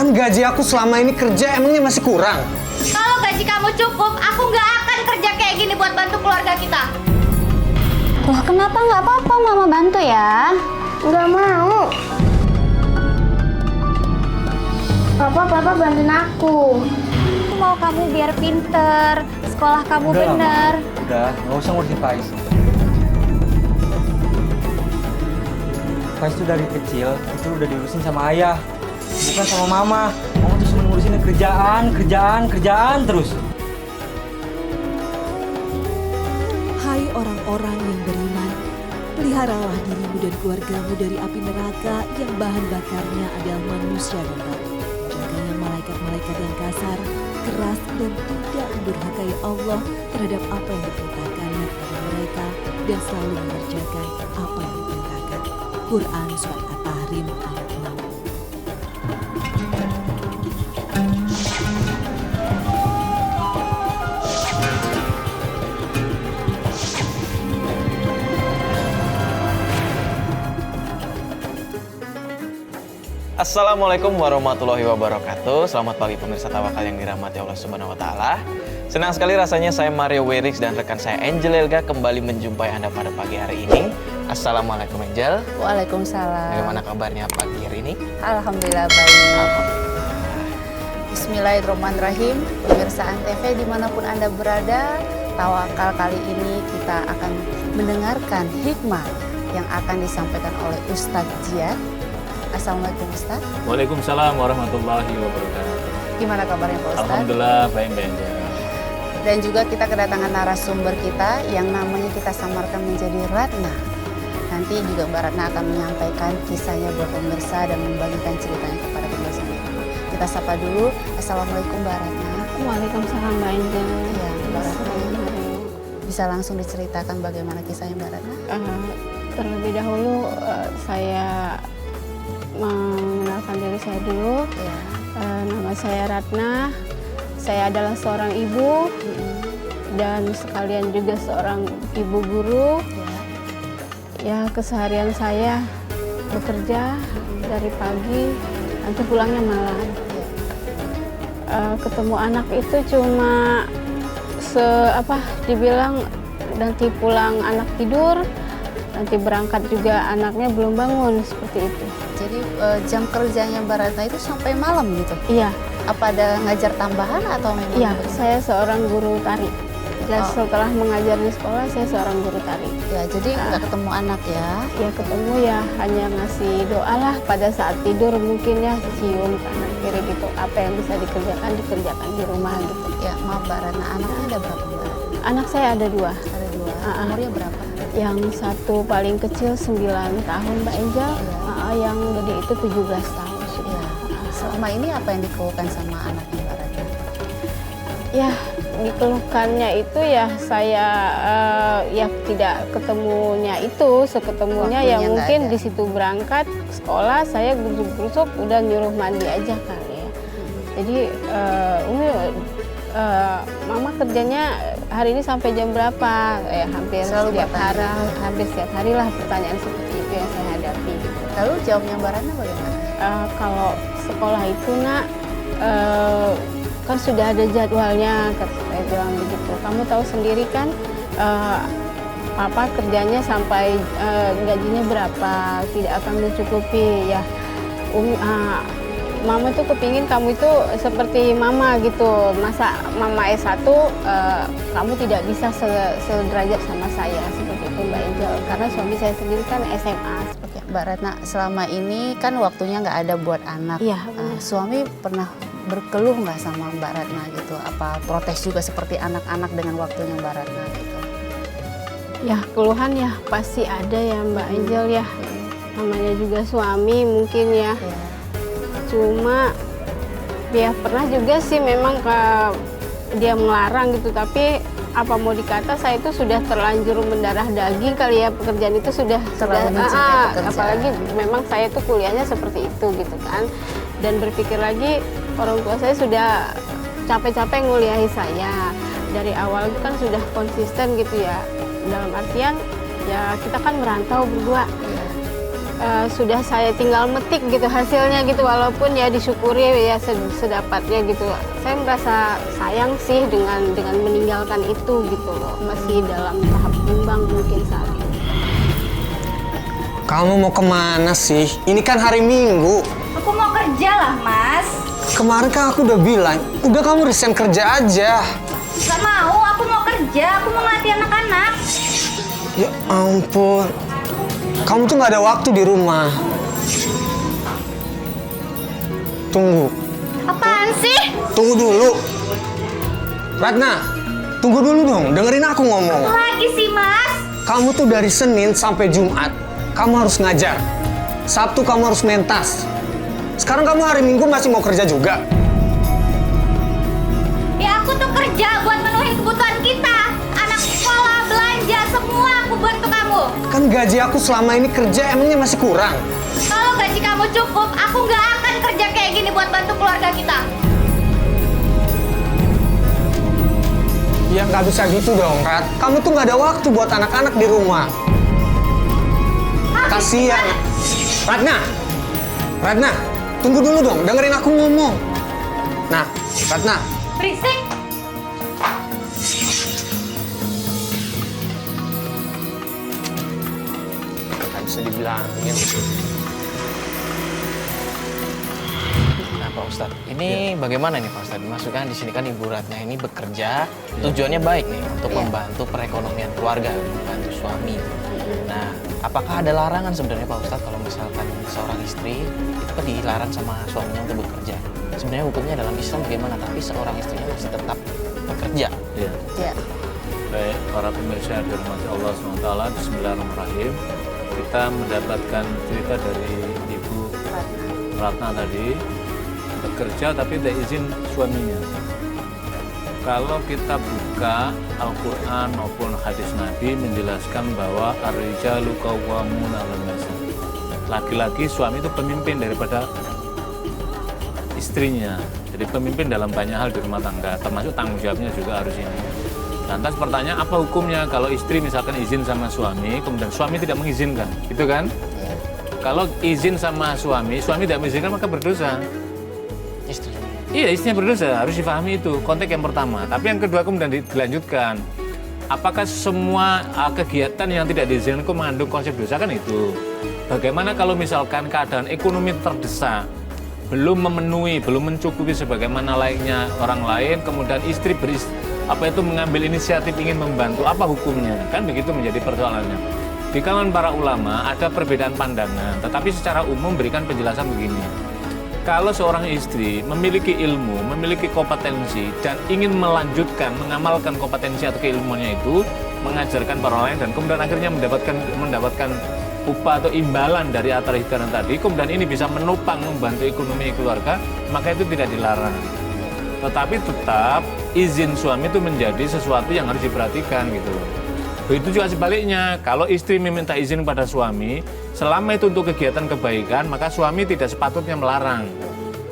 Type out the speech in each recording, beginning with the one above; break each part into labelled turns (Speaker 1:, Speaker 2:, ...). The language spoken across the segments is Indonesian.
Speaker 1: Kan gaji aku selama ini kerja emangnya masih kurang?
Speaker 2: Kalau gaji kamu cukup, aku nggak akan kerja kayak gini buat bantu keluarga kita.
Speaker 3: Loh, kenapa nggak apa-apa Mama bantu ya?
Speaker 4: Nggak mau. Papa bantuin aku.
Speaker 3: Aku mau kamu biar pinter, sekolah kamu bener.
Speaker 1: Udah, nggak usah ngurusin Faiz. Faiz tuh dari kecil, itu udah diurusin sama ayah, bukan sama mama. Mama tuh cuma ngurusin kerjaan terus.
Speaker 5: Hai orang-orang yang beriman, peliharalah dirimu dan keluargamu dari api neraka yang bahan bakarnya adalah manusia dan batu. Jaganya malaikat-malaikat yang kasar, keras dan tidak mendurhakai Allah terhadap apa yang diperintahkannya kepada mereka dan selalu mengerjakan apa yang diperintahkan. Quran Surat At-Tahrim ayat 6.
Speaker 6: Assalamualaikum warahmatullahi wabarakatuh. Selamat pagi pemirsa Tawakal yang dirahmati Allah Subhanahu wa taala. Senang sekali rasanya saya Mario Werix dan rekan saya Angel Elga kembali menjumpai Anda pada pagi hari ini. Assalamualaikum Angel.
Speaker 3: Waalaikumsalam.
Speaker 6: Bagaimana kabarnya pagi hari ini?
Speaker 3: Alhamdulillah baik. Bismillahirrahmanirrahim. Pemirsa Antv dimanapun Anda berada, Tawakal kali ini kita akan mendengarkan hikmah yang akan disampaikan oleh Ustadz Jiyad. Assalamualaikum Ustaz.
Speaker 7: Waalaikumsalam warahmatullahi wabarakatuh.
Speaker 3: Gimana kabarnya Pak Ustaz?
Speaker 7: Alhamdulillah baik-baik aja.
Speaker 3: Dan juga kita kedatangan narasumber kita yang namanya kita samarkan menjadi Ratna. Nanti juga Mbak Ratna akan menyampaikan kisahnya buat pemirsa dan membagikan ceritanya kepada pemirsa. Kita sapa dulu. Assalamualaikum Mbak Ratna.
Speaker 4: Waalaikumsalam Mbak Angel.
Speaker 3: Ya, Mbak Ratna. Bisa langsung diceritakan bagaimana kisahnya Mbak Ratna?
Speaker 4: Terlebih dahulu saya mengenalkan diri saya dulu.
Speaker 3: Ya.
Speaker 4: Nama saya Ratna. Saya adalah seorang ibu dan sekalian juga seorang ibu guru. Ya, keseharian saya bekerja dari pagi, nanti pulangnya malam. Ketemu anak itu cuma dibilang nanti pulang anak tidur, nanti berangkat juga anaknya belum bangun, seperti itu.
Speaker 3: Jadi jam kerjanya Mbak Ratna itu sampai malam gitu?
Speaker 4: Iya.
Speaker 3: Apa ada ngajar tambahan atau memang?
Speaker 4: Iya, saya seorang guru tari. Dan setelah mengajar di sekolah, saya seorang guru tari.
Speaker 3: Ya, jadi nggak ketemu anak ya?
Speaker 4: Ya ketemu ya, hanya ngasih doa lah pada saat tidur mungkin ya, cium kanan kiri gitu. Apa yang bisa dikerjakan di rumah gitu.
Speaker 3: Ya, maaf Mbak Ratna, anaknya ada berapa Mbak?
Speaker 4: Anak saya ada dua.
Speaker 3: Ada dua. Umurnya berapa?
Speaker 4: Yang satu paling kecil 9 tahun Mbak Angel, yang gede itu 17 tahun sudah.
Speaker 3: Selama ini apa yang dikeluhkan sama anaknya Mbak Ratna?
Speaker 4: Ya, dikeluhkannya itu ya saya ya tidak ketemunya itu, seketemunya ya mungkin di situ berangkat sekolah saya gusuk-gusuk udah nyuruh mandi aja kali ya. Jadi Mama kerjanya hari ini sampai jam berapa? Hampir setiap hari lah pertanyaan seperti itu yang saya hadapi.
Speaker 3: Lalu jawabnya Mbak Ratna bagaimana?
Speaker 4: Kalau sekolah itu nak kan sudah ada jadwalnya, saya bilang begitu. Kamu tahu sendiri kan Papa kerjanya sampai gajinya berapa, tidak akan mencukupi ya. Mama tuh kepingin kamu itu seperti Mama gitu. Masa Mama S1 kamu tidak bisa sederajat sama saya seperti itu Mbak Angel. Karena suami saya sendiri kan SMA seperti itu.
Speaker 3: Mbak Ratna, selama ini kan waktunya nggak ada buat anak.
Speaker 4: Iya,
Speaker 3: suami pernah berkeluh nggak sama Mbak Ratna gitu? Apa protes juga seperti anak-anak dengan waktunya Mbak Ratna gitu?
Speaker 4: Ya keluhan ya pasti ada ya Mbak Angel ya. Namanya juga suami mungkin ya. Cuma ya pernah juga sih memang dia melarang gitu, tapi apa mau dikata saya itu sudah terlanjur mendarah daging kali ya, pekerjaan itu sudah apalagi memang saya itu kuliahnya seperti itu gitu kan, dan berpikir lagi orang tua saya sudah capek-capek nguliahi saya dari awal itu kan sudah konsisten gitu ya, dalam artian ya kita kan merantau berdua. sudah saya tinggal metik gitu hasilnya gitu, walaupun ya disyukuri ya sedapatnya gitu. Saya merasa sayang sih dengan meninggalkan itu gitu loh, masih dalam tahap bimbang mungkin saat ini.
Speaker 8: Kamu mau kemana sih? Ini kan hari Minggu.
Speaker 2: Aku mau kerja lah, Mas.
Speaker 8: Kemarin kan aku udah bilang, udah kamu resign kerja aja.
Speaker 2: Gak mau, aku mau kerja. Aku mau ngelatih anak-anak.
Speaker 8: Ya ampun. Kamu tuh gak ada waktu di rumah. Tunggu.
Speaker 2: Apaan sih?
Speaker 8: Tunggu dulu. Ratna, tunggu dulu dong. Dengerin aku ngomong.
Speaker 2: Apa lagi sih, Mas?
Speaker 8: Kamu tuh dari Senin sampai Jumat, kamu harus ngajar. Sabtu kamu harus mentas. Sekarang kamu hari Minggu masih mau kerja juga?
Speaker 2: Ya aku tuh kerja buat menuhin kebutuhan kita. Anak sekolah, belanja, semua aku bantu kamu.
Speaker 8: Kan gaji aku selama ini kerja emangnya masih kurang?
Speaker 2: Kalau gaji kamu cukup, aku nggak akan kerja kayak gini buat bantu keluarga kita.
Speaker 8: Ya nggak bisa gitu dong, Rat. Kamu tuh nggak ada waktu buat anak-anak di rumah. Kasian. Ratna, tunggu dulu dong. Dengerin aku ngomong. Nah, Ratna.
Speaker 2: Berisik.
Speaker 6: Nggak bisa dibilangin. Nah, Pak Ustadz, ini bagaimana nih Pak Ustadz? Maksudnya di sini kan Ibu Ratna ini bekerja, tujuannya baik nih untuk membantu perekonomian keluarga, membantu suami. Nah, apakah ada larangan sebenarnya Pak Ustadz kalau misalkan seorang istri itu kan dilarang sama suaminya untuk bekerja? Sebenarnya hukumnya dalam Islam bagaimana? Tapi seorang istrinya masih tetap bekerja.
Speaker 7: Ya.
Speaker 3: Ya.
Speaker 7: Baik, para pemirsa dirahmati Allah SWT, Bismillahirrahmanirrahim. Kita mendapatkan cerita dari Ibu Ratna tadi, bekerja tapi tidak izin suaminya. Kalau kita buka Al-Quran maupun hadis Nabi menjelaskan bahwa ar-rijalu qawwamuna 'alan nisa. Laki-laki suami itu pemimpin daripada istrinya. Jadi pemimpin dalam banyak hal di rumah tangga, termasuk tanggung jawabnya juga harus ini. Lantas pertanyaan, apa hukumnya kalau istri misalkan izin sama suami, kemudian suami tidak mengizinkan, gitu kan? Kalau izin sama suami tidak mengizinkan maka berdosa.
Speaker 6: Istri.
Speaker 7: Iya, istrinya berdosa, harus difahami itu, konteks yang pertama. Tapi yang kedua kemudian dilanjutkan. Apakah semua kegiatan yang tidak diizinkan itu mengandung konsep dosa, kan itu. Bagaimana kalau misalkan keadaan ekonomi terdesak, belum memenuhi, belum mencukupi sebagaimana layaknya orang lain, kemudian istri mengambil inisiatif ingin membantu, apa hukumnya? Kan begitu menjadi persoalannya. Di kalangan para ulama ada perbedaan pandangan, tetapi secara umum memberikan penjelasan begini. Kalau seorang istri memiliki ilmu, memiliki kompetensi, dan ingin melanjutkan, mengamalkan kompetensi atau keilmuannya itu, mengajarkan para orang lain, dan kemudian akhirnya mendapatkan upah atau imbalan dari atar ikhtiar tadi, kemudian ini bisa menopang, membantu ekonomi keluarga, maka itu tidak dilarang. Tetapi tetap izin suami itu menjadi sesuatu yang harus diperhatikan gitu loh. Begitu juga sebaliknya, kalau istri meminta izin pada suami, selama itu untuk kegiatan kebaikan, maka suami tidak sepatutnya melarang.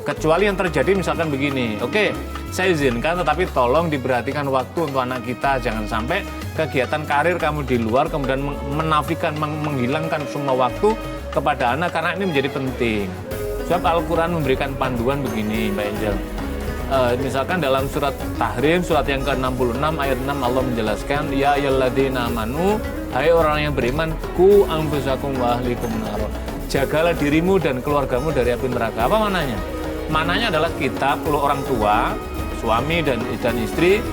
Speaker 7: Kecuali yang terjadi misalkan begini, oke, saya izinkan tetapi tolong diperhatikan waktu untuk anak kita, jangan sampai kegiatan karir kamu di luar kemudian menafikan, menghilangkan semua waktu kepada anak, karena ini menjadi penting. Sebab Al-Quran memberikan panduan begini, Mbak Angel. Misalkan dalam surat Tahrim, surat yang ke-66 ayat 6 Allah menjelaskan, ya ayyuhalladzina amanu, hai orang yang beriman, ku anfusakum wa ahlikum nar. Jagalah dirimu dan keluargamu dari api neraka. Apa mananya? Mananya adalah kita, kalau orang tua, suami dan istri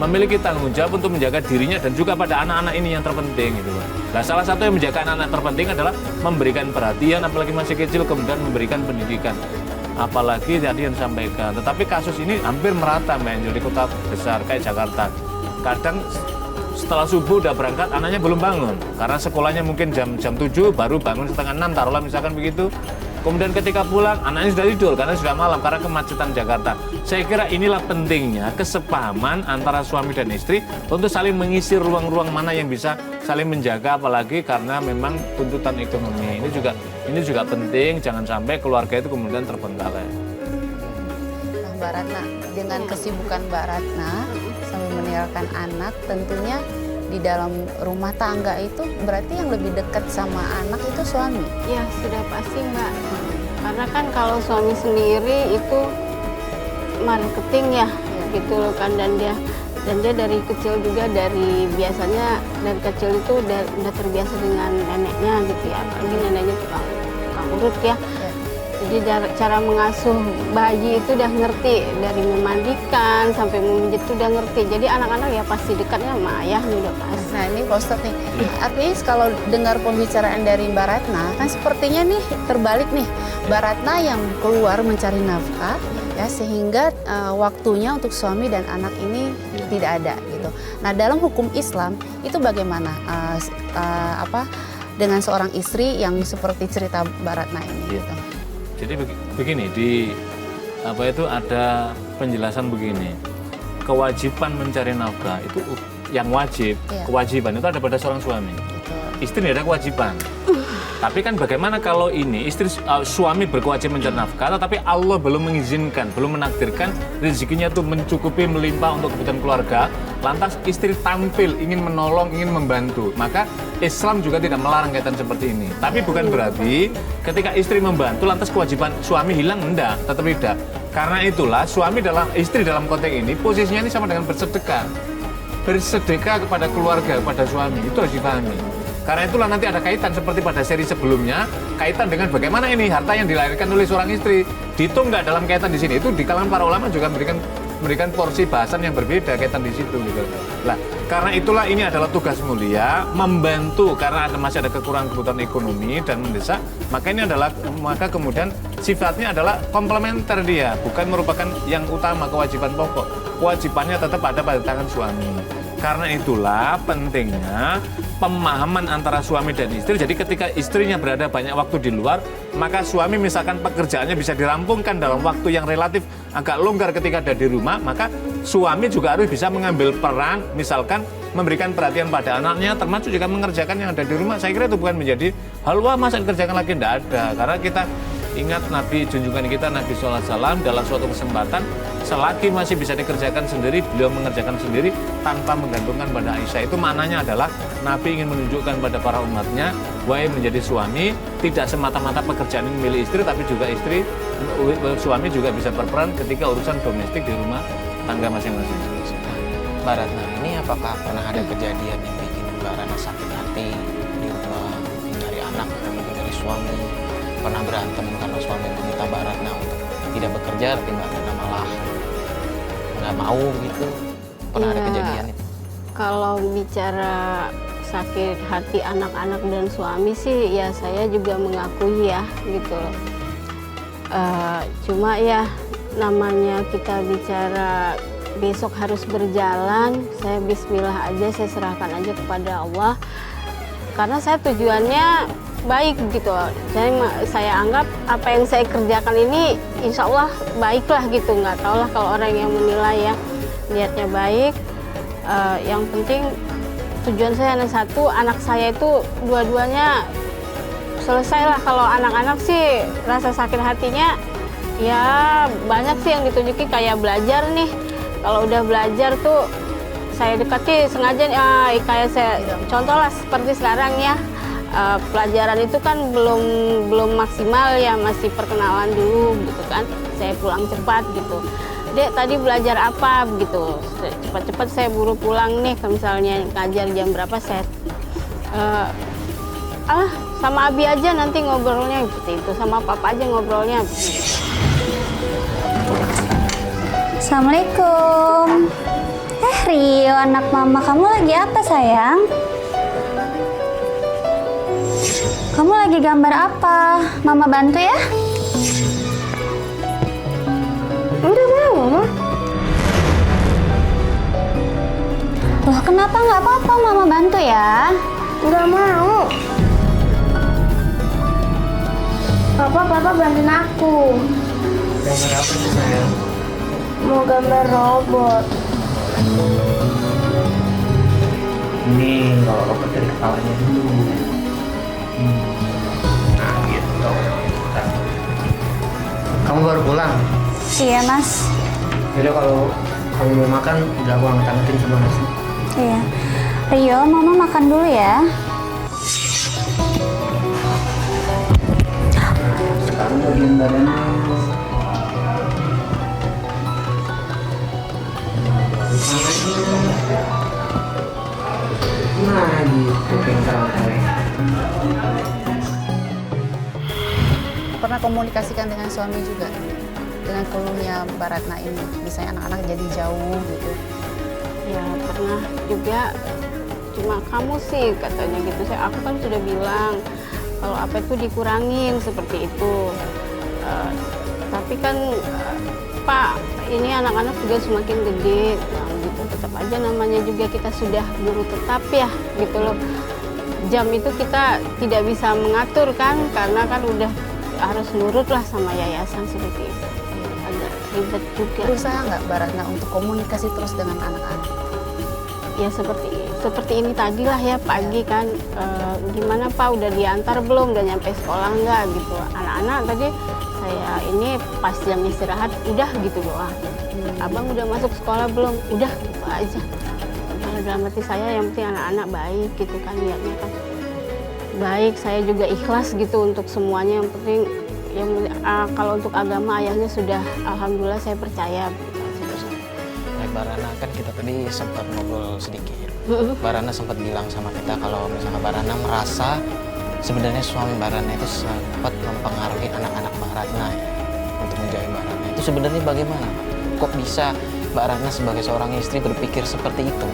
Speaker 7: memiliki tanggung jawab untuk menjaga dirinya dan juga pada anak-anak ini yang terpenting gitu. Nah, salah satu yang menjaga anak-anak terpenting adalah memberikan perhatian, apalagi masih kecil, kemudian memberikan pendidikan. Apalagi tadi yang disampaikan. Tetapi kasus ini hampir merata, Mbak Angel, di kota besar kayak Jakarta. Kadang setelah subuh udah berangkat, anaknya belum bangun. Karena sekolahnya mungkin jam 7, baru bangun setengah 6, taruhlah misalkan begitu. Kemudian ketika pulang, anaknya sudah tidur karena sudah malam, karena kemacetan Jakarta. Saya kira inilah pentingnya kesepahaman antara suami dan istri untuk saling mengisi ruang-ruang mana yang bisa saling menjaga, apalagi karena memang tuntutan ekonomi. Ini juga penting, jangan sampai keluarga itu kemudian terbengkalai.
Speaker 3: Nah, Mbak Ratna, dengan kesibukan Mbak Ratna sambil meninggalkan anak, tentunya di dalam rumah tangga itu berarti yang lebih dekat sama anak itu suami.
Speaker 4: Ya sudah pasti Mbak. Karena kan kalau suami sendiri itu marketing ya, gitu loh kan, dan dia dari kecil juga, biasanya dari kecil itu udah terbiasa dengan neneknya gitu ya, apalagi neneknya tukang urut ya. Jadi cara mengasuh bayi itu udah ngerti, dari memandikan sampai memijit itu udah ngerti. Jadi anak-anak ya pasti dekatnya sama ayahnya udah pasti.
Speaker 3: Nah ini Pak Ustadz nih, artinya kalau dengar pembicaraan dari Mbak Ratna, kan sepertinya nih terbalik nih, Mbak Ratna yang keluar mencari nafkah, ya sehingga waktunya untuk suami dan anak ini tidak ada gitu. Nah dalam hukum Islam itu bagaimana dengan seorang istri yang seperti cerita Mbak Ratna ini? Gitu.
Speaker 7: Jadi begini, ada penjelasan begini. Kewajiban mencari nafkah itu yang wajib, kewajiban itu ada pada seorang suami. Istri tidak ada kewajiban. Tapi kan bagaimana kalau ini suami berkewajiban mencari nafkah, tetapi Allah belum mengizinkan, belum menakdirkan rezekinya itu mencukupi, melimpah untuk kebutuhan keluarga, lantas istri tampil ingin menolong, ingin membantu, maka Islam juga tidak melarang kaitan seperti ini. Tapi bukan berarti ketika istri membantu lantas kewajiban suami hilang, enggak, tetap tidak. Karena itulah istri dalam konteks ini posisinya ini sama dengan bersedekah kepada keluarga, kepada suami, itu harus dipahami. Karena itulah nanti ada kaitan seperti pada seri sebelumnya, kaitan dengan bagaimana ini harta yang dilahirkan oleh seorang istri. Dihitung nggak dalam kaitan di sini, itu di kalangan para ulama juga memberikan porsi bahasan yang berbeda kaitan di situ gitu. Lah, karena itulah ini adalah tugas mulia, membantu karena masih ada kekurangan kebutuhan ekonomi dan mendesak, maka kemudian sifatnya adalah komplementer dia, bukan merupakan yang utama kewajiban pokok. Kewajibannya tetap ada pada tangan suami. Karena itulah pentingnya pemahaman antara suami dan istri. Jadi ketika istrinya berada banyak waktu di luar, maka suami misalkan pekerjaannya bisa dirampungkan dalam waktu yang relatif agak longgar ketika ada di rumah, maka suami juga harus bisa mengambil peran, misalkan memberikan perhatian pada anaknya, termasuk juga mengerjakan yang ada di rumah. Saya kira itu bukan menjadi hal wah masa dikerjakan lagi, tidak ada. Karena kita ingat Nabi junjungan kita, Nabi SAW dalam suatu kesempatan, selagi masih bisa dikerjakan sendiri, beliau mengerjakan sendiri tanpa menggantungkan pada Aisyah. Itu maknanya adalah Nabi ingin menunjukkan pada para umatnya, wahai menjadi suami, tidak semata-mata pekerjaan ini milik istri, tapi juga suami juga bisa berperan ketika urusan domestik di rumah tangga masing-masing.
Speaker 6: Mbak Ratna, ini apakah pernah ada kejadian yang bikin Mbak Ratna sakit hati di rumah, mungkin dari anak atau mungkin dari suami? Pernah berantem karena suami meminta Mbak Ratna untuk tidak bekerja, tapi Mbak Ratna malah nggak mau gitu? Pernah ada kejadian itu?
Speaker 4: Kalau bicara sakit hati anak-anak dan suami sih, ya saya juga mengakui ya gitu loh. Cuma ya namanya kita bicara besok harus berjalan, saya bismillah aja, saya serahkan aja kepada Allah. Karena saya tujuannya baik gitu. Saya anggap apa yang saya kerjakan ini insya Allah baiklah gitu. Nggak tahu lah kalau orang yang menilai ya niatnya baik. Yang penting tujuan saya hanya satu, anak saya itu dua-duanya selesai lah. Kalau anak-anak sih rasa sakit hatinya ya banyak sih yang ditunjukin, kayak belajar nih. Kalau udah belajar tuh saya dekati sengaja, kayak saya contoh lah seperti sekarang ya, pelajaran itu kan belum maksimal ya, masih perkenalan dulu gitu kan. Saya pulang cepat gitu. Dek tadi belajar apa gitu, cepat-cepat saya buru pulang nih. Kalau misalnya ngajar jam berapa saya sama Abi aja nanti ngobrolnya gitu, itu sama Papa aja ngobrolnya.
Speaker 2: Assalamualaikum. Rio, anak mama, kamu lagi apa sayang? Kamu lagi gambar apa? Mama bantu ya? Udah mau, Mama. Loh, kenapa nggak apa-apa? Mama bantu ya? Nggak mau. Papa bantuin aku.
Speaker 6: Gambar apa sih sayang?
Speaker 2: Mau gambar robot.
Speaker 6: Ini kalau robot dari kepalanya dulu. Nah gitu. Kamu baru pulang?
Speaker 2: Iya, Mas.
Speaker 1: Jadi kalau kamu mau makan, udah aku angkat-angkatin semua nasi.
Speaker 2: Iya. Rio, Mama makan dulu ya.
Speaker 1: Sekarang bagian badannya. Nah, gitu pintar-pintar.
Speaker 3: Pernah komunikasikan dengan suami juga dengan keluhnya Mbak Ratna ini, misalnya anak-anak jadi jauh gitu.
Speaker 4: Ya pernah juga, cuma kamu sih katanya gitu. Aku kan sudah bilang kalau apa itu dikurangin seperti itu. Tapi kan Pak, ini anak-anak juga semakin gede, nah, gitu. Tetap aja namanya juga kita sudah guru tetap ya, gitu loh. Jam itu kita tidak bisa mengatur kan, karena kan udah harus nurut lah sama yayasan seperti itu. Agak ribet juga.
Speaker 3: Berusaha nggak Mbak Ratna untuk komunikasi terus dengan anak-anak?
Speaker 4: Ya seperti ini tadi lah ya, pagi kan gimana Pak, udah diantar belum, udah nyampe sekolah nggak gitu. Anak-anak tadi saya ini pas jam istirahat udah gitu doang. Abang udah masuk sekolah belum? Udah gitu aja. Kalau dalam hati saya yang penting anak-anak baik gitu kan, niatnya kan baik. Saya juga ikhlas gitu untuk semuanya. Yang penting kalau untuk agama ayahnya sudah alhamdulillah saya percaya.
Speaker 6: Mbak Rana, kan kita tadi sempat ngobrol sedikit. Mbak Rana sempat bilang sama kita kalau misalnya Mbak Rana merasa sebenarnya suami Mbak Rana itu sempat mempengaruhi anak-anak Mbak Rana ya, untuk menjauhi Mbak Rana. Itu sebenarnya bagaimana? Kok bisa Mbak Rana sebagai seorang istri berpikir seperti itu?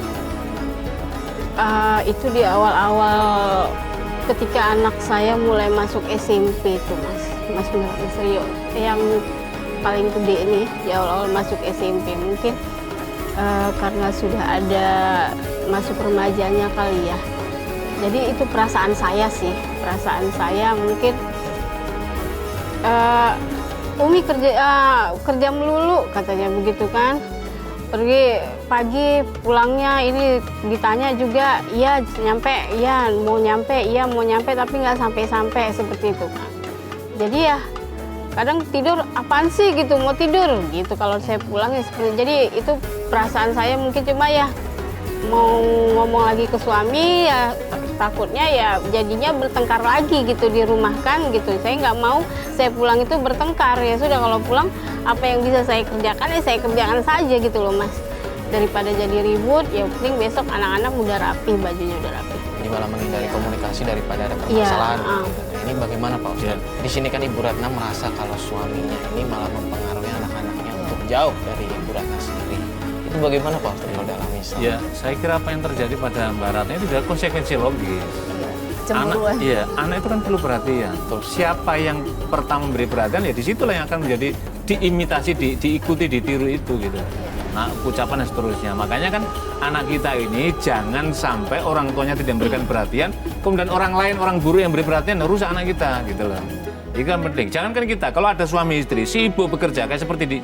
Speaker 4: Itu di awal-awal ketika anak saya mulai masuk SMP itu Mas Rio, yang paling gede ini di awal-awal masuk SMP mungkin. Karena sudah ada masuk remajanya kali ya. Jadi itu perasaan saya sih, perasaan saya mungkin Umi kerja melulu katanya begitu kan. Pergi pagi pulangnya ini ditanya juga, iya nyampe, iya mau nyampe tapi nggak sampai seperti itu kan. Jadi ya kadang tidur apaan sih gitu, mau tidur gitu kalau saya pulang ya seperti. Jadi itu perasaan saya mungkin, cuma ya mau ngomong lagi ke suami ya takutnya ya jadinya bertengkar lagi gitu di rumah kan gitu. Saya nggak mau saya pulang itu bertengkar, ya sudah kalau pulang apa yang bisa saya kerjakan ya saya kerjakan saja gitu loh Mas. Daripada jadi ribut, ya penting besok anak-anak udah rapi, bajunya udah rapi.
Speaker 6: Jadi malah menghindari komunikasi daripada ada permasalahan.
Speaker 4: Iya,
Speaker 6: Ini bagaimana Pak Ustadz? Di sini kan Ibu Ratna merasa kalau suaminya ini malah mempengaruhi anak-anaknya untuk jauh dari Ibu Ratna sendiri. Itu bagaimana Pak Ustadz kalau dalam Islam?
Speaker 7: Ya, saya kira apa yang terjadi pada Mbak Ratna itu adalah konsekuensi logis.
Speaker 3: Cemburuan.
Speaker 7: Anak itu kan perlu perhatian. Siapa yang pertama memberi perhatian, ya disitulah yang akan menjadi diimitasi, diikuti, ditiru itu gitu. Nah, ucapan dan seterusnya. Makanya kan anak kita ini jangan sampai orang tuanya tidak memberikan perhatian, kemudian orang lain, orang buruk yang beri perhatian, rusak anak kita gitu loh. Itu kan penting. Jangankan kita, kalau ada suami istri sibuk bekerja kayak seperti di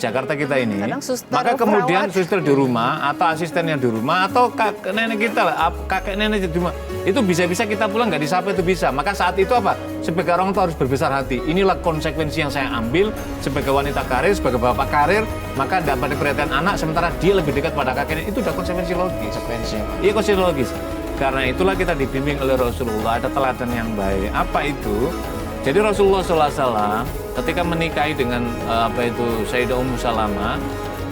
Speaker 7: Jakarta kita ini, maka kemudian suster di rumah atau asistennya di rumah atau kakek nenek kita lah, kakek nenek di rumah, itu bisa-bisa kita pulang nggak disapa, itu bisa. Maka saat itu apa? Sebagai orang tua harus berbesar hati. Inilah konsekuensi yang saya ambil sebagai wanita karir, sebagai bapak karir, maka dapat perhatian anak sementara dia lebih dekat pada kakek nenek, itu udah konsekuensi logis. Iya, konsekuensi logis. Karena itulah kita dibimbing oleh Rasulullah, ada teladan yang baik. Apa itu? Jadi Rasulullah SAW ketika menikahi dengan Sayyidah Ummu Salamah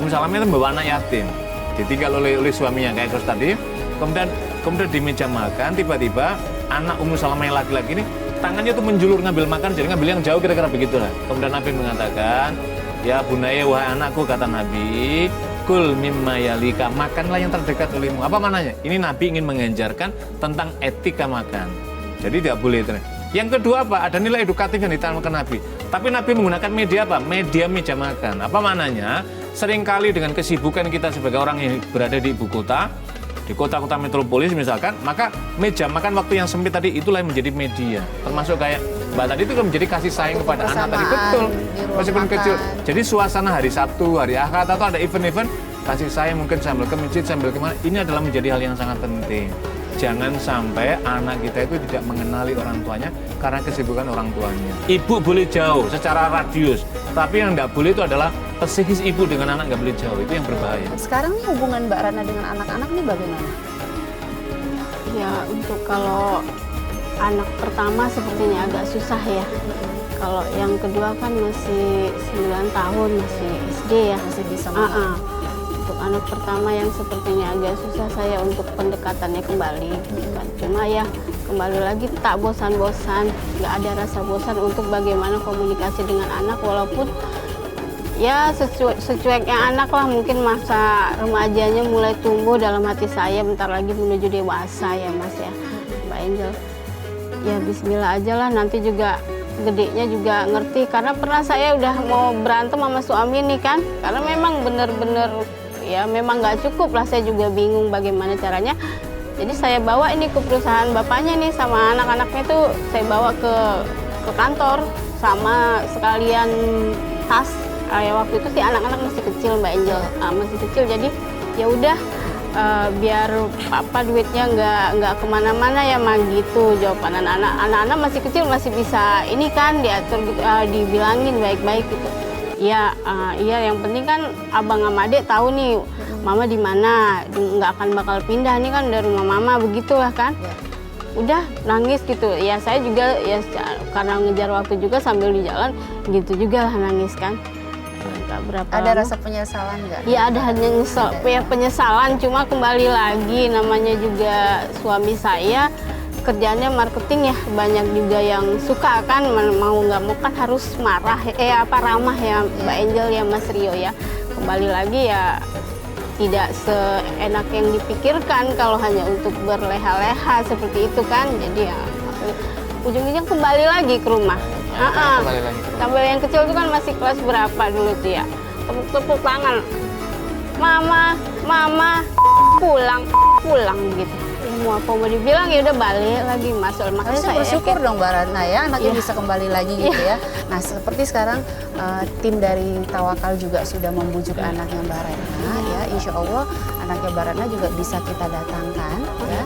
Speaker 7: itu membawa anak yatim, ditinggal oleh suaminya kayak terus tadi. Kemudian di meja makan tiba-tiba anak Ummu Salamah yang laki-laki ini tangannya tuh menjulur ngambil makan, jadi ngambil yang jauh kira-kira begitulah. Kemudian Nabi mengatakan, ya bunaya wahai anakku, kata Nabi, kul mimma yalika, makanlah yang terdekat olehmu. Apa maknanya? Ini Nabi ingin mengajarkan tentang etika makan. Jadi tidak boleh itu. Yang kedua apa? Ada nilai edukatif yang ditanamkan Nabi. Tapi Nabi menggunakan media apa? Media meja makan. Apa maknanya? Seringkali dengan kesibukan kita sebagai orang yang berada di ibu kota, di kota-kota metropolis misalkan, maka meja makan waktu yang sempit tadi itulah yang menjadi media. Termasuk kayak Mbak tadi itu kan menjadi kasih sayang kepada anak tadi. Betul. Meskipun kecil. Jadi suasana hari Sabtu, hari Ahad atau ada event-event, kasih sayang mungkin sambil ke masjid, sambil kemana, ini adalah menjadi hal yang sangat penting. Jangan sampai anak kita itu tidak mengenali orang tuanya karena kesibukan orang tuanya. Ibu boleh jauh secara radius, tapi yang tidak boleh itu adalah psikis ibu dengan anak nggak boleh jauh, itu yang berbahaya.
Speaker 3: Sekarang nih hubungan Mbak Rana dengan anak-anak nih bagaimana?
Speaker 4: Ya untuk kalau anak pertama sepertinya agak susah ya. Kalau yang kedua kan masih 9 tahun, masih SD ya.
Speaker 3: Masih bisa mulai.
Speaker 4: Untuk anak pertama yang sepertinya agak susah saya untuk pendekatannya kembali. Gitu kan. Cuma ya kembali lagi tak bosan-bosan, nggak ada rasa bosan untuk bagaimana komunikasi dengan anak walaupun ya secueknya anak lah, mungkin masa remajanya mulai tumbuh dalam hati saya, bentar lagi menuju dewasa ya Mas ya, Mbak Angel. Ya bismillah aja lah, nanti juga gedenya juga ngerti, karena pernah saya udah mau berantem sama suami nih kan, karena memang bener-bener ya memang nggak cukup lah, saya juga bingung bagaimana caranya. Jadi saya bawa ini ke perusahaan bapaknya nih sama anak-anaknya tuh, saya bawa ke kantor sama sekalian tas. Ya waktu itu sih anak-anak masih kecil Mbak Angel, masih kecil, jadi ya udah biar apa duitnya nggak kemana-mana ya mah gitu jawaban anak-anak. Anak-anak masih kecil masih bisa ini kan diatur, dibilangin baik-baik gitu. Iya, iya yang penting kan abang sama adek tahu nih mama di mana, nggak akan bakal pindah nih kan dari rumah mama, begitulah kan. Udah nangis gitu ya, saya juga ya karena ngejar waktu juga sambil di jalan gitu juga lah nangis kan. Gak berapa
Speaker 3: Ada
Speaker 4: lama.
Speaker 3: rasa penyesalan nggak?
Speaker 4: Ya ada hanya penyesalan, cuma kembali lagi namanya juga suami saya kerjaannya marketing ya, banyak juga yang suka kan, mau nggak mau kan harus marah, ramah ya Mbak Angel ya Mas Rio ya. Kembali lagi ya tidak seenak yang dipikirkan kalau hanya untuk berleha-leha seperti itu kan. Jadi ya ujung-ujungnya kembali lagi ke rumah.
Speaker 6: Kembali lagi ke rumah.
Speaker 4: Sampai yang kecil itu kan masih kelas berapa dulu tuh ya, tepuk-tepuk tangan, mama pulang gitu. Mau apa mau dibilang ya udah balik lagi masuk. Makanya
Speaker 3: Harusnya
Speaker 4: saya
Speaker 3: bersyukur dong Mbak Ratna ya, anaknya
Speaker 4: Iya.
Speaker 3: bisa kembali lagi gitu ya. Nah seperti sekarang tim dari Tawakal juga sudah membujuk anaknya Mbak Ratna ya. Insya Allah anaknya Mbak Ratna juga bisa kita datangkan ya.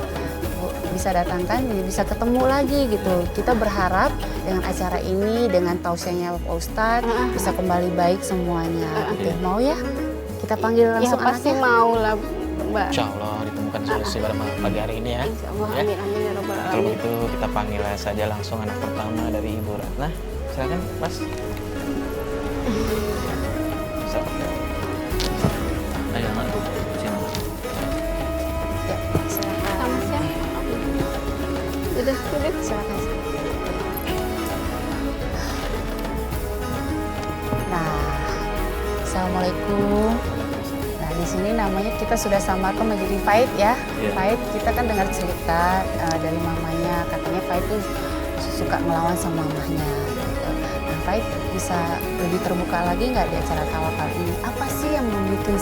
Speaker 3: Bisa datangkan, bisa ketemu lagi gitu. Kita berharap dengan acara ini, dengan tausiahnya Pak Ustadz bisa kembali baik semuanya. Gitu. Mau ya? Kita panggil
Speaker 4: ya
Speaker 3: langsung
Speaker 4: pasti
Speaker 3: anaknya.
Speaker 4: mau lah Mbak.
Speaker 6: Insya Allah ditemukan solusi pada pagi hari ini ya.
Speaker 4: Insya Allah,
Speaker 6: Ya.
Speaker 4: amin amin ya Rabbal
Speaker 6: Kalau
Speaker 4: alamin.
Speaker 6: begitu kita panggil saja langsung anak pertama dari Ibu Ratna. Silakan, Mas.
Speaker 7: Ayo anakku, sini.
Speaker 3: Ya, silakan.
Speaker 4: Sama siapa? Udah.
Speaker 3: Silakan. Nah, assalamualaikum. Nah, di sini namanya kita sudah samakan menjadi Faid ya.
Speaker 7: Iya.
Speaker 3: Faid, kita kan dengar cerita dari mamanya, katanya Faid tuh suka ngelawan sama mamahnya. Gitu. Nah, Faid bisa lebih terbuka lagi nggak di acara Tawakal ini? Apa sih yang membuat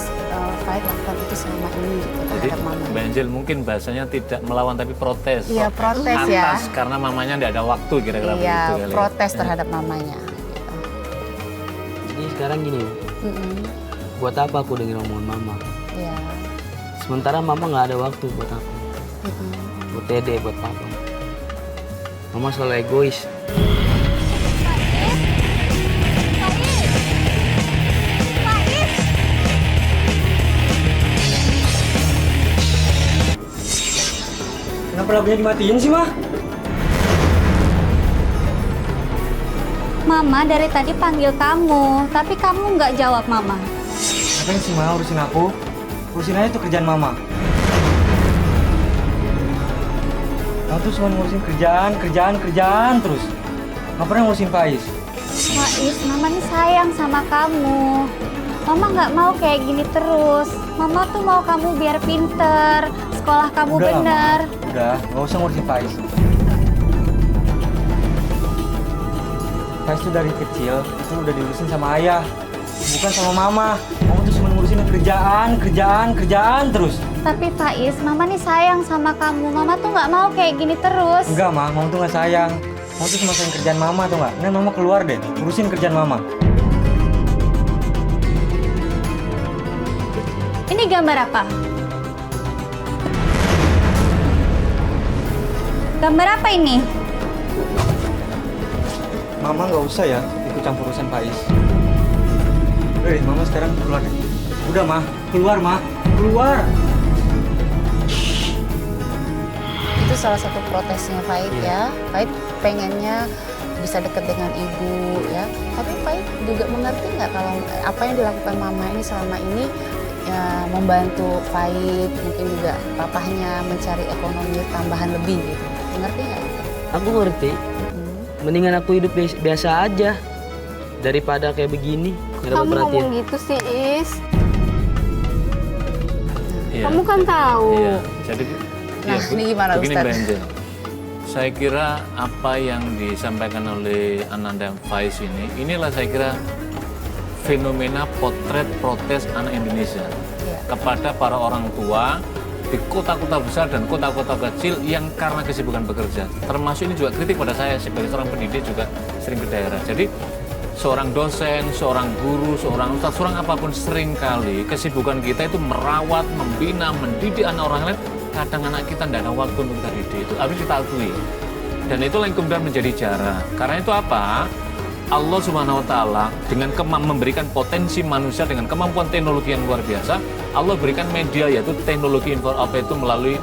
Speaker 3: Faid lakukan itu selama ini gitu,
Speaker 7: Jadi
Speaker 3: terhadap mamanya?
Speaker 7: Mbak Angel mungkin bahasanya tidak melawan tapi protes.
Speaker 3: Iya, protes ya.
Speaker 7: Atas karena mamanya tidak ada waktu kira-kira begitu
Speaker 3: Iya,
Speaker 7: kali ya.
Speaker 3: protes
Speaker 7: Ya.
Speaker 3: terhadap mamanya. Gitu.
Speaker 9: Jadi sekarang gini, buat apa aku dengerin omongan mama?
Speaker 3: Iya.
Speaker 9: Sementara mama nggak ada waktu buat aku, buat dede, buat papa. Mama selalu egois.
Speaker 1: Kenapa lagunya dimatiin sih, Mah?
Speaker 2: Mama dari tadi panggil kamu, tapi kamu nggak jawab Mama.
Speaker 1: Ngapain sih, Mah, urusin aku? Urusin aja tuh kerjaan mama. Kamu tuh cuma ngurusin kerjaan terus. Nggak pernah ngurusin Faiz.
Speaker 2: Faiz, Mama nih sayang sama kamu. Mama nggak mau kayak gini terus. Mama tuh mau kamu biar pinter, sekolah kamu
Speaker 1: Udah lah,
Speaker 2: bener.
Speaker 1: Ma. Udah, nggak usah ngurusin Faiz. Faiz tuh dari kecil itu udah diurusin sama ayah, bukan sama mama. Kamu tuh cuma ngurusin kerjaan terus.
Speaker 2: Tapi Faiz, Mama nih sayang sama kamu. Mama tuh nggak mau kayak gini terus.
Speaker 1: Enggak, Ma, mama tuh nggak sayang. Mama tuh cuma sayang kerjaan mama tuh nggak. Nah, mama keluar deh, urusin kerjaan mama.
Speaker 2: Ini gambar apa? Gambar apa ini?
Speaker 1: Mama nggak usah ya ikut campur urusan Faiz. Udah deh, mama sekarang keluar deh. Udah, Ma, keluar, Ma, keluar.
Speaker 3: salah satu protesnya Faid ya. Faid pengennya bisa dekat dengan ibu ya. Tapi Faid juga mengerti nggak kalau apa yang dilakukan mama ini selama ini ya, membantu Faid, mungkin juga papahnya mencari ekonomi tambahan lebih gitu. Mengerti nggak?
Speaker 9: Aku ngerti. Mendingan aku hidup biasa aja daripada kayak begini. Nggak dapat
Speaker 4: Kamu
Speaker 9: perhatian.
Speaker 4: ngomong gitu sih, Is.
Speaker 7: Iya.
Speaker 4: Kamu kan tahu.
Speaker 7: Iya, jadi
Speaker 3: Nah, ini gimana,
Speaker 7: begini
Speaker 3: Ustadz?
Speaker 7: Mbak Angel. Saya kira apa yang disampaikan oleh Ananda Faiz inilah saya kira fenomena potret protes anak Indonesia kepada para orang tua di kota-kota besar dan kota-kota kecil yang karena kesibukan bekerja. Termasuk ini juga kritik pada saya sebagai seorang pendidik juga sering ke daerah. Jadi seorang dosen, seorang guru, seorang ustadz, seorang apapun seringkali kesibukan kita itu merawat, membina, mendidik anak orang lain. Kadang anak kita tidak ada waktu untuk kita didik, itu harus kita akui. Dan itulah yang kemudian menjadi jarak. Karena itu apa? Allah Subhanahu wa Ta'ala dengan memberikan potensi manusia dengan kemampuan teknologi yang luar biasa, Allah berikan media yaitu teknologi melalui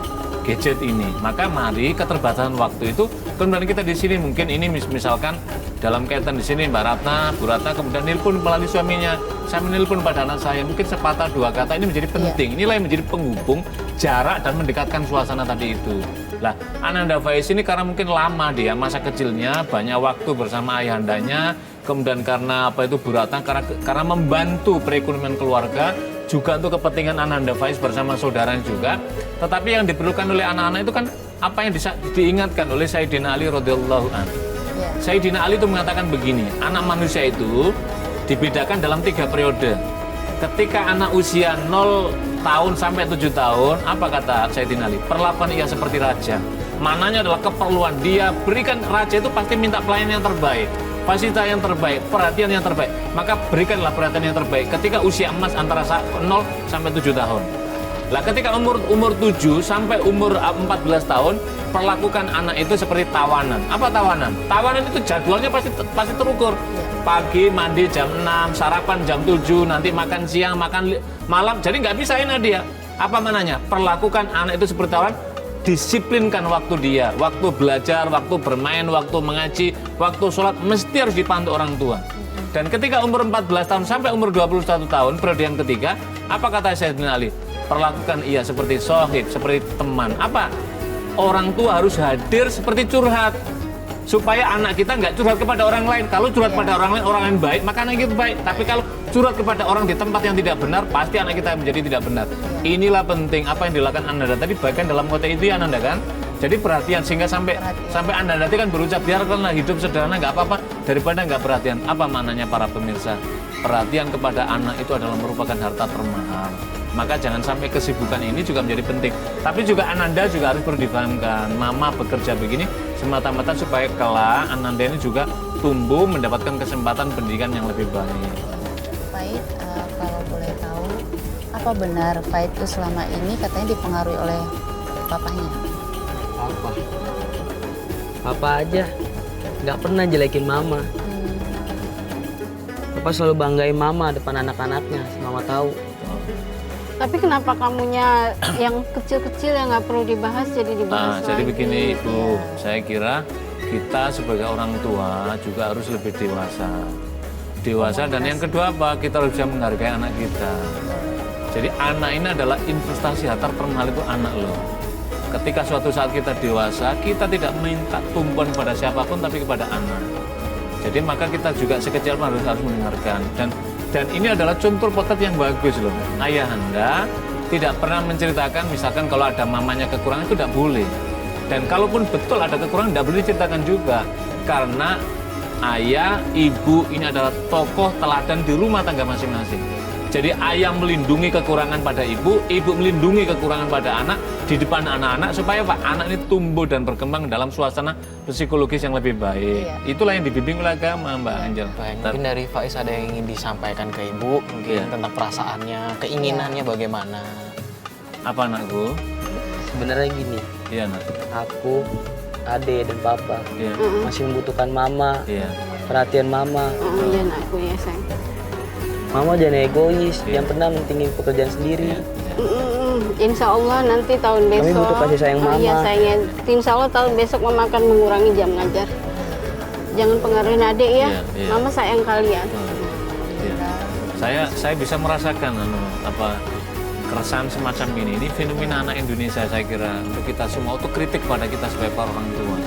Speaker 7: gadget ini. Maka mari keterbatasan waktu itu kemudian kita di sini mungkin ini misalkan dalam kaitan di sini Mbak Ratna, Bu Ratna kemudian nelpon melalui suaminya, saya menelpon pada anak saya mungkin sepatah dua kata ini menjadi penting. Inilah yang menjadi penghubung jarak dan mendekatkan suasana tadi itu. Lah, Ananda Faiz ini karena mungkin lama dia masa kecilnya banyak waktu bersama ayahandanya, kemudian karena apa itu Bu Ratna karena membantu perekonomian keluarga juga untuk kepentingan Ananda Faiz bersama saudaranya juga. Tetapi yang diperlukan oleh anak-anak itu kan apa yang diingatkan oleh Sayyidina Ali radhiyallahu anhu. Sayyidina Ali itu mengatakan begini, anak manusia itu dibedakan dalam 3 periode. Ketika anak usia 0 tahun sampai 7 tahun, apa kata Sayyidina Ali? Perlakuan ia seperti raja. Mananya adalah keperluan dia berikan, raja itu pasti minta pelayanan yang terbaik, fasilitas yang terbaik, perhatian yang terbaik. Maka berikanlah perhatian yang terbaik ketika usia emas antara 0 sampai 7 tahun. Lah ketika umur 7 sampai umur 14 tahun, perlakukan anak itu seperti tawanan. Apa tawanan? Tawanan itu jadwalnya pasti terukur. Pagi mandi jam 6, sarapan jam 7, nanti makan siang, makan malam. Jadi nggak bisa enak dia. Apa mananya? Perlakukan anak itu seperti tawanan. Disiplinkan waktu dia, waktu belajar, waktu bermain, waktu mengaji, waktu sholat, mesti harus dipantau orang tua. Dan ketika umur 14 tahun sampai umur 21 tahun, periode yang ketiga, apa kata Sayyidina Ali? Perlakukan ia seperti sohib, seperti teman. Apa? Orang tua harus hadir seperti curhat. Supaya anak kita nggak curhat kepada orang lain. Kalau curhat pada orang lain baik, maka anak kita baik. Tapi kalau curhat kepada orang di tempat yang tidak benar, pasti anak kita menjadi tidak benar. Inilah penting apa yang dilakukan Ananda tadi bagian dalam konteks itu ya Ananda kan. Jadi perhatian sehingga sampai Ananda tadi kan berucap biarkanlah hidup sederhana nggak apa-apa daripada nggak perhatian. Apa maknanya para pemirsa? Perhatian kepada anak itu adalah merupakan harta termahal. Maka jangan sampai kesibukan ini juga menjadi penting. Tapi juga Ananda juga harus perlu dipahamkan. Mama bekerja begini semata-mata supaya kelak Ananda ini juga tumbuh mendapatkan kesempatan pendidikan yang lebih baik.
Speaker 3: Faid, kalau boleh tahu, apa benar Faid itu selama ini katanya dipengaruhi oleh papahnya?
Speaker 9: Papa aja nggak pernah jelekin mama. Papa selalu banggain mama depan anak-anaknya, mama tahu.
Speaker 4: Tapi kenapa kamunya yang kecil-kecil yang nggak perlu dibahas jadi dibahas lagi?
Speaker 7: Jadi begini Ibu, saya kira kita sebagai orang tua juga harus lebih dewasa dan yang kedua apa? Kita harus bisa menghargai anak kita. Jadi anak ini adalah investasi harta termahal itu anak loh. Ketika suatu saat kita dewasa, kita tidak minta tumpuan kepada siapapun tapi kepada anak. Jadi maka kita juga sekecil pun harus mendengarkan dan ini adalah contoh potret yang bagus loh. Ayahanda tidak pernah menceritakan misalkan kalau ada mamanya kekurangan itu tidak boleh. Dan kalaupun betul ada kekurangan tidak boleh diceritakan juga. Karena ayah, ibu ini adalah tokoh teladan di rumah tangga masing-masing. Jadi ayah melindungi kekurangan pada ibu melindungi kekurangan pada anak di depan anak-anak supaya Pak anak ini tumbuh dan berkembang dalam suasana psikologis yang lebih baik. Itulah yang dibimbing oleh agama Mbak Angel.
Speaker 6: Baik, mungkin dari Faiz ada yang ingin disampaikan ke Ibu mungkin tentang perasaannya, keinginannya bagaimana?
Speaker 7: Apa anakku?
Speaker 9: Sebenarnya gini.
Speaker 7: Iya nak.
Speaker 9: Aku, Ade dan Papa masih membutuhkan mama, perhatian mama.
Speaker 4: Iya anakku ya sayang.
Speaker 9: Mama jangan egois, jangan pernah mentingin pekerjaan sendiri.
Speaker 4: Insya Allah nanti tahun besok.
Speaker 9: butuh kasih sayang Mama.
Speaker 4: Iya sayangnya. Insya Allah tahun besok Mama akan mengurangi jam ngajar. Jangan pengaruhin adik ya.
Speaker 7: Iya.
Speaker 4: Mama sayang kalian.
Speaker 7: Iya. Saya bisa merasakan keresahan semacam ini. Ini fenomena anak Indonesia saya kira untuk kita semua autokritik pada kita sebagai para orang tua.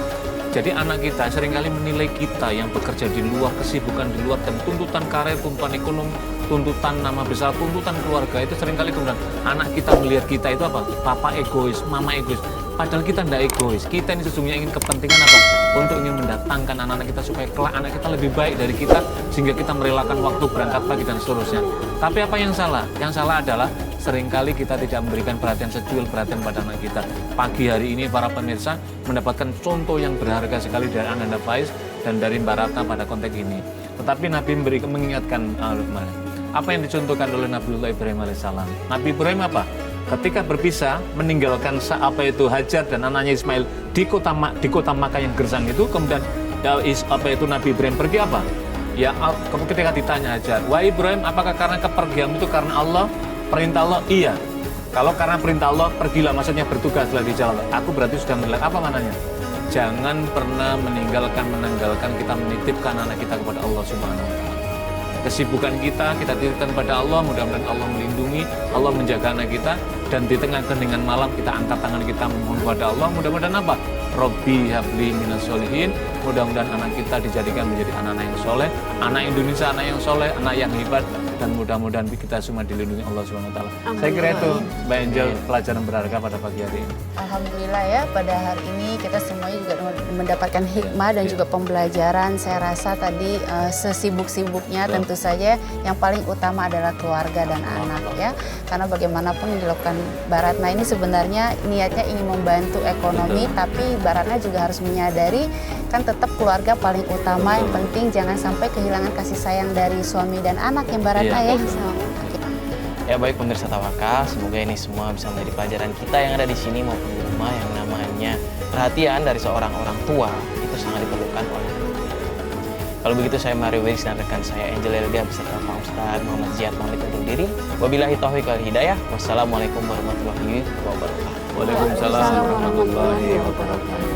Speaker 7: Jadi anak kita seringkali menilai kita yang bekerja di luar, kesibukan di luar, dan tuntutan karir, tuntutan ekonomi, tuntutan nama besar, tuntutan keluarga itu seringkali kemudian anak kita melihat kita itu apa? Papa egois, mama egois. Padahal kita tidak egois. Kita ini sesungguhnya ingin kepentingan apa? Untuk ingin mendatangkan anak-anak kita supaya kelak anak kita lebih baik dari kita sehingga kita merelakan waktu berangkat pagi dan seterusnya. Tapi apa yang salah? Yang salah adalah seringkali kita tidak memberikan perhatian secuil perhatian pada anak kita. Pagi hari ini para pemirsa mendapatkan contoh yang berharga sekali dari Ananda Faiz dan dari Mbak Ratna pada konteks ini. Tetapi Nabi mengingatkan apa yang dicontohkan oleh Nabiullah Ibrahim alaihissalam. Nabi Ibrahim apa? Ketika berpisah meninggalkan Hajar dan anaknya Ismail di kota Makkah yang gersang itu, kemudian Nabi Ibrahim pergi apa? Ya, ketika ditanya Hajar, wahai Ibrahim, apakah karena kepergian itu karena Allah? Perintah Allah? Iya. Kalau karena perintah Allah, pergilah, maksudnya bertugaslah di jalan. Aku berarti sudah melihat apa mananya? Jangan pernah meninggalkan kita menitipkan anak kita kepada Allah Subhanahu wa taala. Kesibukan kita titipkan pada Allah, mudah-mudahan Allah melindungi, Allah menjaga anak kita, dan di tengah keheningan malam kita angkat tangan kita memohon kepada Allah, mudah-mudahan apa? Robbi habli minas solihin, mudah-mudahan anak kita dijadikan menjadi anak-anak yang soleh, anak Indonesia anak yang soleh, anak yang hebat, dan mudah-mudahan kita semua dilindungi Allah SWT. Saya kira itu Mbak Angel pelajaran berharga pada pagi hari ini.
Speaker 3: Alhamdulillah ya, pada hari ini kita semuanya juga mendapatkan hikmah dan juga pembelajaran. Saya rasa tadi sesibuk-sibuknya tentu saja yang paling utama adalah keluarga dan anak ya. Karena bagaimanapun yang dilakukan Mbak Ratna ini sebenarnya niatnya ingin membantu ekonomi, tapi Mbak Ratna juga harus menyadari kan tetap keluarga paling utama. Yang penting jangan sampai kehilangan kasih sayang dari suami dan anak ya Mbak Ratna ya.
Speaker 6: Ya baik pemirsa Tawakal, semoga ini semua bisa menjadi pelajaran kita yang ada di sini maupun di rumah, yang namanya perhatian dari seorang orang tua itu sangat diperlukan oleh anak. Kalau begitu saya Mario Weris dan rekan saya Angel Elga beserta Pak Ustadz Muhammad Ziad pamit undur diri. Wabillahi taufiq wal hidayah. Wassalamualaikum warahmatullahi wabarakatuh.
Speaker 7: Waalaikumsalam warahmatullahi wabarakatuh.